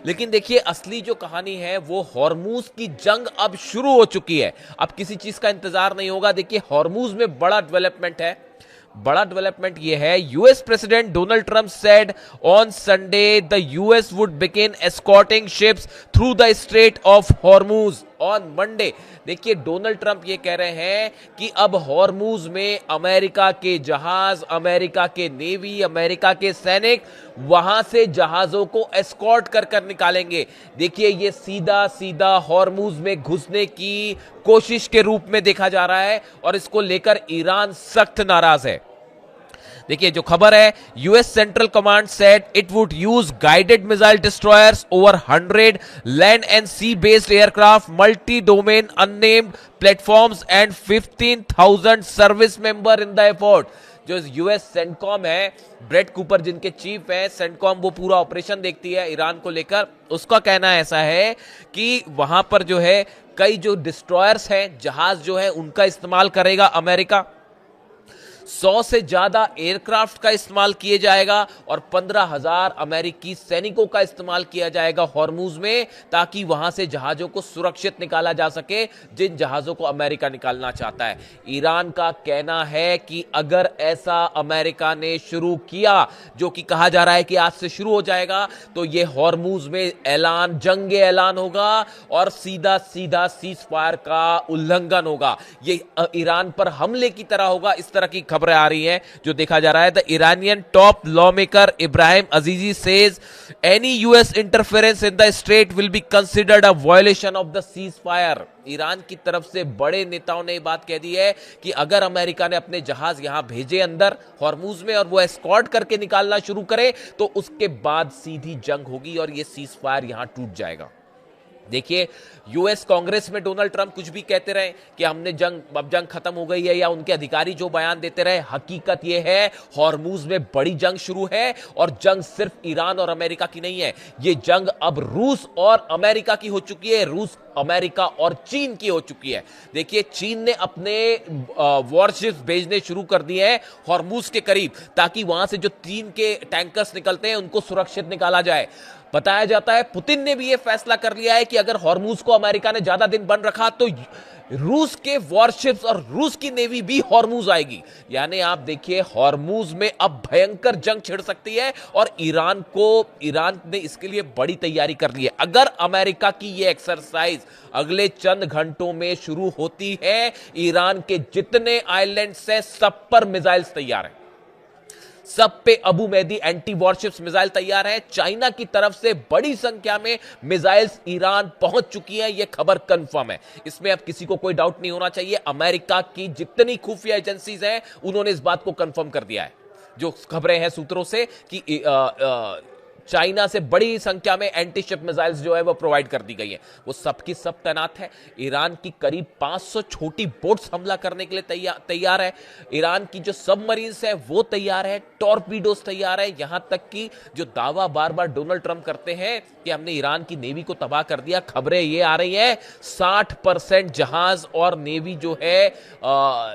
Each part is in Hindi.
लेकिन देखिए असली जो कहानी है वो हॉर्मूज की जंग अब शुरू हो चुकी है। अब किसी चीज का इंतजार नहीं होगा। देखिए हॉर्मूज में बड़ा डेवलपमेंट है। बड़ा डेवलपमेंट यह है, US president Donald Trump said on Sunday the US would begin escorting ships through the straight of Hormuz on Monday. देखिए डोनाल्ड ट्रंप ये कह रहे हैं कि अब हॉर्मूज में अमेरिका के जहाज, अमेरिका के नेवी, अमेरिका के सैनिक वहां से जहाजों को एस्कॉर्ट कर कर निकालेंगे। देखिए ये सीधा सीधा हॉर्मूज में घुसने की कोशिश के रूप में देखा जा रहा है और इसको लेकर ईरान सख्त नाराज है। देखिए जो खबर है, US central command said it would use guided missile destroyers over 100 land and sea based aircraft, multi domain unnamed platforms and 15,000 service member in the effort. जो यूएस सेंटकॉम है, ब्रेट कूपर जिनके चीफ है, सेंटकॉम वो पूरा ऑपरेशन देखती है ईरान को लेकर, उसका कहना ऐसा है कि वहां पर जो है कई जो डिस्ट्रॉयर्स हैं, जहाज जो है उनका इस्तेमाल करेगा अमेरिका। 100 से ज्यादा एयरक्राफ्ट का इस्तेमाल किया जाएगा और 15,000 अमेरिकी सैनिकों का इस्तेमाल किया जाएगा हॉर्मूज में, ताकि वहां से जहाजों को सुरक्षित निकाला जा सके जिन जहाजों को अमेरिका निकालना चाहता है। ईरान का कहना है कि अगर ऐसा अमेरिका ने शुरू किया, जो कि कहा जा रहा है कि आज से शुरू हो जाएगा, तो यह हॉर्मूज में ऐलान, जंग ऐलान होगा और सीधा सीधा सीज फायर का उल्लंघन होगा। यह ईरान पर हमले की तरह होगा। इस तरह की खबरें आ रही हैं जो देखा जा रहा है। The Iranian top law maker Ibrahim अजीजी says any US interference in the straight will be considered a violation of the cease fire. Iran की तरफ से बड़े नेताओं ने बात कह दी है कि अगर अमेरिका ने अपने जहाज यहां भेजे अंदर हॉर्मूज में और वो एस्कॉर्ट करके निकालना शुरू करे, तो उसके बाद सीधी जंग होगी और ये सीज फायर यहां टूट जाएगा। देखिए यूएस कांग्रेस में डोनाल्ड ट्रंप कुछ भी कहते रहे कि हमने अब जंग खत्म हो गई है, या उनके अधिकारी जो बयान देते रहे, हकीकत यह है हॉर्मूज में बड़ी जंग शुरू है और जंग सिर्फ ईरान और अमेरिका की नहीं है, ये जंग अब रूस और अमेरिका की हो चुकी है, रूस, अमेरिका और चीन की हो चुकी है। देखिए चीन ने अपने वॉरशिप्स भेजने शुरू कर दिए हैं हॉर्मूज के करीब, ताकि वहां से जो चीन के टैंकर्स निकलते हैं उनको सुरक्षित निकाला जाए। बताया जाता है पुतिन ने भी यह फैसला कर लिया है कि अगर हॉर्मूज को अमेरिका ने ज्यादा दिन बंद रखा तो रूस के वॉरशिप्स और रूस की नेवी भी हॉर्मूज आएगी। यानी आप देखिए हॉर्मूज में अब भयंकर जंग छिड़ सकती है और ईरान ने इसके लिए बड़ी तैयारी कर ली है। अगर अमेरिका की यह एक्सरसाइज अगले चंद घंटों में शुरू होती है, ईरान के जितने आइलैंड्स हैं सब पर मिसाइल्स तैयार हैं, सब पे Abu Mahdi anti warships missile तैयार है। चाइना की तरफ से बड़ी संख्या में मिसाइल्स ईरान पहुंच चुकी है, यह खबर कंफर्म है, इसमें अब किसी को कोई डाउट नहीं होना चाहिए। अमेरिका की जितनी खुफिया एजेंसीज हैं उन्होंने इस बात को कंफर्म कर दिया है। जो खबरें हैं सूत्रों से कि चाइना से बड़ी संख्या में एंटी शिप मिसाइल्स जो है वो प्रोवाइड कर दी गई है, वो सबकी सब तैनात है। ईरान की करीब 500 छोटी बोट्स हमला करने के लिए तैयार है। ईरान की जो सबमरीन्स है वो तैयार है, टॉर्पीडोस तैयार है। यहां तक कि जो दावा बार बार डोनाल्ड ट्रंप करते हैं कि हमने ईरान की नेवी को तबाह कर दिया, खबरें ये आ रही है 60% जहाज और नेवी जो है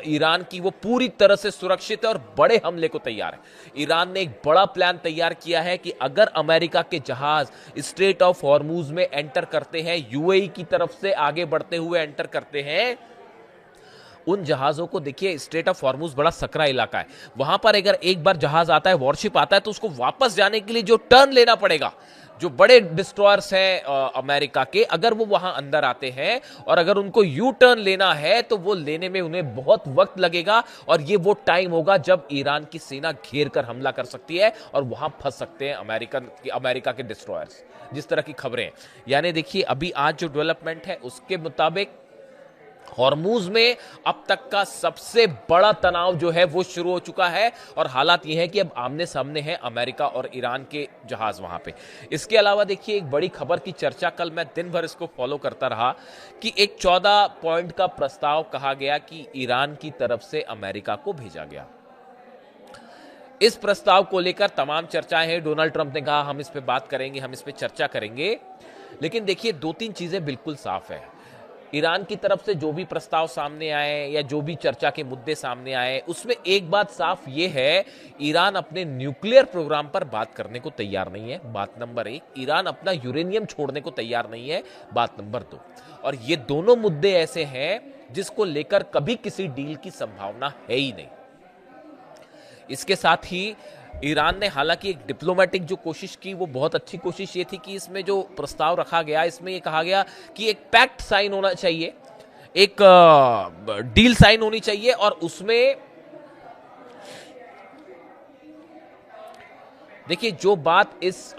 ईरान की वो पूरी तरह से सुरक्षित है और बड़े हमले को तैयार है। ईरान ने एक बड़ा प्लान तैयार किया है कि अगर अमेरिका के जहाज स्ट्रेट ऑफ हॉर्मूज में एंटर करते हैं, यूएई की तरफ से आगे बढ़ते हुए एंटर करते हैं, उन जहाजों को, देखिए स्ट्रेट ऑफ हॉर्मूज बड़ा सकरा इलाका है, वहां पर अगर एक बार जहाज आता है, वॉरशिप आता है, तो उसको वापस जाने के लिए जो टर्न लेना पड़ेगा, जो बड़े डिस्ट्रॉयर्स हैं अमेरिका के, अगर वो वहां अंदर आते हैं और अगर उनको यू टर्न लेना है तो वो लेने में उन्हें बहुत वक्त लगेगा और ये वो टाइम होगा जब ईरान की सेना घेर कर हमला कर सकती है और वहां फंस सकते हैं अमेरिका के डिस्ट्रॉयर्स, जिस तरह की खबरें। यानी देखिए अभी आज जो डेवलपमेंट है उसके मुताबिक हॉर्मूज में अब तक का सबसे बड़ा तनाव जो है वो शुरू हो चुका है और हालात ये है कि अब आमने सामने हैं अमेरिका और ईरान के जहाज वहां पे। इसके अलावा देखिए एक बड़ी खबर की चर्चा, कल मैं दिन भर इसको फॉलो करता रहा, कि एक 14 पॉइंट का प्रस्ताव कहा गया कि ईरान की तरफ से अमेरिका को भेजा गया। इस प्रस्ताव को लेकर तमाम चर्चाएं हैं। डोनाल्ड ट्रंप ने कहा हम इस पे बात करेंगे, हम इस पे चर्चा करेंगे, लेकिन देखिए 2-3 चीजें बिल्कुल साफ है। ईरान की तरफ से जो भी प्रस्ताव सामने आए या जो भी चर्चा के मुद्दे सामने आए, उसमें एक बात साफ ये है, ईरान अपने न्यूक्लियर प्रोग्राम पर बात करने को तैयार नहीं है, बात नंबर एक। ईरान अपना यूरेनियम छोड़ने को तैयार नहीं है, बात नंबर दो। और ये दोनों मुद्दे ऐसे हैं जिसको लेकर कभी किसी डील की संभावना है ही नहीं। इसके साथ ही ईरान ने हालांकि एक डिप्लोमेटिक जो कोशिश की, वो बहुत अच्छी कोशिश ये थी कि इसमें जो प्रस्ताव रखा गया, इसमें ये कहा गया कि एक पैक्ट साइन होना चाहिए, एक डील साइन होनी चाहिए, और उसमें देखिए जो बात इस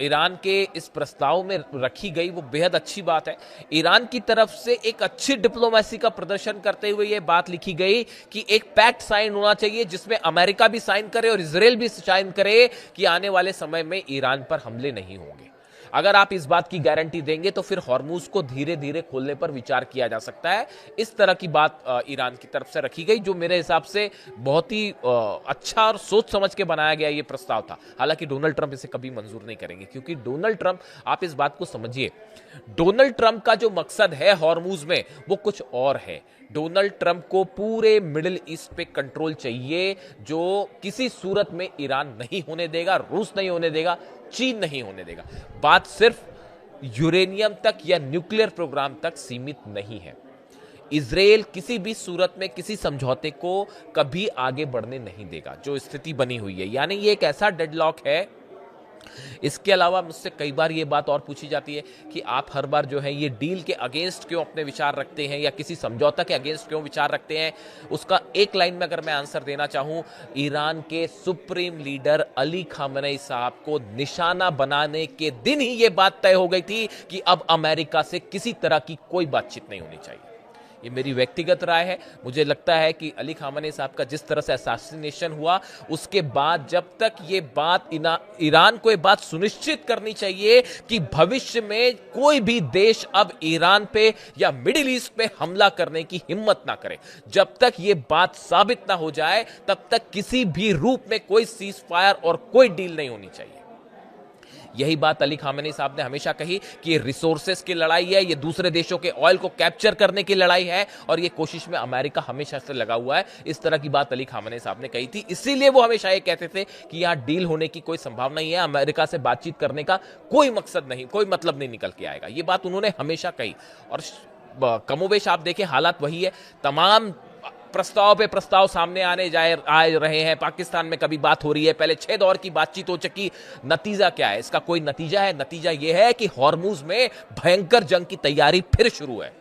ईरान के इस प्रस्ताव में रखी गई वो बेहद अच्छी बात है। ईरान की तरफ से एक अच्छी डिप्लोमेसी का प्रदर्शन करते हुए ये बात लिखी गई कि एक पैक्ट साइन होना चाहिए जिसमें अमेरिका भी साइन करे और इजराइल भी साइन करे कि आने वाले समय में ईरान पर हमले नहीं होंगे। अगर आप इस बात की गारंटी देंगे तो फिर हॉर्मूज को धीरे धीरे खोलने पर विचार किया जा सकता है। इस तरह की बात ईरान की तरफ से रखी गई, जो मेरे हिसाब से बहुत ही अच्छा और सोच समझ के बनाया गया ये प्रस्ताव था। हालांकि डोनाल्ड ट्रंप इसे कभी मंजूर नहीं करेंगे, क्योंकि डोनाल्ड ट्रंप, आप इस बात को समझिए, डोनाल्ड ट्रंप का जो मकसद है हॉर्मूज में वो कुछ और है। डोनाल्ड ट्रंप को पूरे मिडिल ईस्ट पे कंट्रोल चाहिए, जो किसी सूरत में ईरान नहीं होने देगा, रूस नहीं होने देगा, चीन नहीं होने देगा। बात सिर्फ यूरेनियम तक या न्यूक्लियर प्रोग्राम तक सीमित नहीं है। इजराइल किसी भी सूरत में किसी समझौते को कभी आगे बढ़ने नहीं देगा, जो स्थिति बनी हुई है। यानी ये एक ऐसा डेडलॉक है। इसके अलावा मुझसे कई बार ये बात और पूछी जाती है कि आप हर बार जो है ये डील के अगेंस्ट क्यों अपने विचार रखते हैं या किसी समझौता के अगेंस्ट क्यों विचार रखते हैं। उसका एक लाइन में अगर मैं आंसर देना चाहूं, ईरान के सुप्रीम लीडर अली खामेनी साहब को निशाना बनाने के दिन ही ये बात तय हो गई थी कि अब अमेरिका से किसी तरह की कोई बातचीत नहीं होनी चाहिए। ये मेरी व्यक्तिगत राय है। मुझे लगता है कि अली खामेनी साहब का जिस तरह से असैसिनेशन हुआ, उसके बाद जब तक ये बात ईरान को ये बात सुनिश्चित करनी चाहिए कि भविष्य में कोई भी देश अब ईरान पे या मिडिल ईस्ट पे हमला करने की हिम्मत ना करे, जब तक ये बात साबित ना हो जाए, तब तक किसी भी रूप में कोई सीज फायर और कोई डील नहीं होनी चाहिए। यही बात अली खामेनी साहब ने हमेशा कही कि ये रिसोर्सेस की लड़ाई है, ये दूसरे देशों के ऑयल को कैप्चर करने की लड़ाई है, और ये कोशिश में अमेरिका हमेशा से लगा हुआ है। इस तरह की बात अली खामेनी साहब ने कही थी। इसीलिए वो हमेशा ये कहते थे कि यहां डील होने की कोई संभावना नहीं है, अमेरिका से बातचीत करने का कोई मकसद नहीं, कोई मतलब नहीं निकल के आएगा। ये बात उन्होंने हमेशा कही, और कमोबेश आप देखें हालात वही है। तमाम प्रस्ताव पे प्रस्ताव सामने आ रहे हैं। पाकिस्तान में कभी बात हो रही है, पहले 6 दौर की बातचीत हो चुकी। नतीजा क्या है? इसका कोई नतीजा है? नतीजा यह है कि हॉर्मूज में भयंकर जंग की तैयारी फिर शुरू है।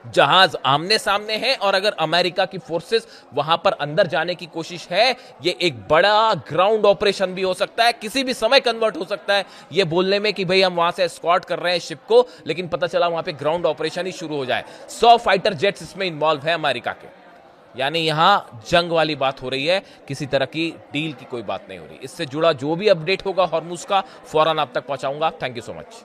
जहाज आमने सामने हैं, और अगर अमेरिका की फोर्सेस वहां पर अंदर जाने की कोशिश है, ये एक बड़ा ग्राउंड ऑपरेशन भी हो सकता है, किसी भी समय कन्वर्ट हो सकता है। ये बोलने में कि भाई हम वहां से एस्कॉर्ट कर रहे हैं शिप को, लेकिन पता चला वहां पे ग्राउंड ऑपरेशन ही शुरू हो जाए। 100 फाइटर जेट्स इसमें इन्वॉल्व है अमेरिका के। यानी यहां जंग वाली बात हो रही है, किसी तरह की डील की कोई बात नहीं हो रही। इससे जुड़ा जो भी अपडेट होगा हॉर्मूज का, फौरन आप तक पहुंचाऊंगा। Thank you so much.